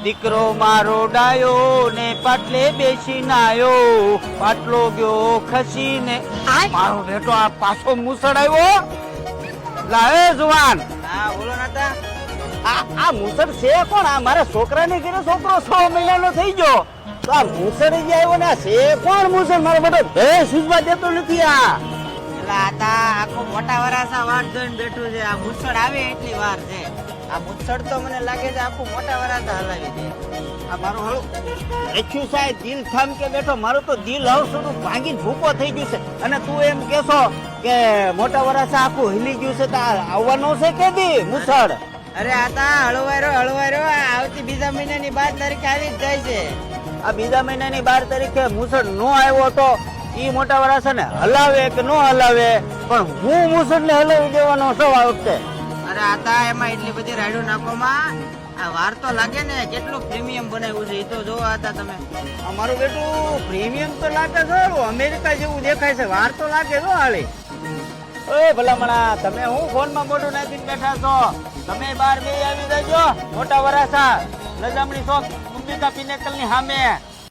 દીકરો મારો ડાયો ને પાટલે બેસી નાયો, પાટલો ગયો ખસીને. મારો બેટો આ પાછો મુસળ આવ્યો. લાવે જુવાન. હા બોલો નાતા. આ મુસળ છે કોણ? આ મારા છોકરાને ઘરે છોકરો 6 મહિનાનો થઈ ગયો તો આ મુસળ જે આવ્યો ને આ છે કોણ મુસળ? મારો બેટો ભે સુજવા દેતો નથી. આ એલા આતા આખો મોટા વરાસા વાટ જોઈને બેઠું છે. આ મુસળ આવે એટલી વાર છે. આ મુસળ તો મને લાગે છે આખું મોટા વરાસા હલાવી દે. આ મારું હળું રખ્યું સાહેબ દિલ થામ કે બેઠો. મારું તો દિલ હવસું ભાંગીને ભૂકો થઈ ગયું છે. અને તું એમ કેશો કે મોટા વરાસા આખું હિલી ગયું છે તો આવવાનો છે કે દી મુસળ? અરે આતા હળવારો આ આવતી બીજા મહિનાની 12 તારીખ આવી જ જાય છે. આ બીજા મહિનાની 12 તારીખે મુસળ નો આવ્યો તો ઈ મોટા વરાસાને હલાવે કે નો હલાવે, પણ હું મુસળને હલાવી દેવાનો છું આ વખતે. અરે આતા એમાં એટલી બધી રાડો નાખોમાં આ વાર તો લાગે ને. કેટલું પ્રીમિયમ બનાવ્યું છે એ તો જોવા હતા તમે. અમારું બેટું પ્રીમિયમ તો લાગે છે, અમેરિકા જેવું દેખાય છે. વાર તો લાગે છો હાલી. ઓય ભલામણા, તમે હું ફોનમાં મોઢું નાખીને બેઠા છો? તમે બહાર બે આવી જજો. મોટા વરાસા નજામણી ચોક અંબિકા પિનેકલ ની સામે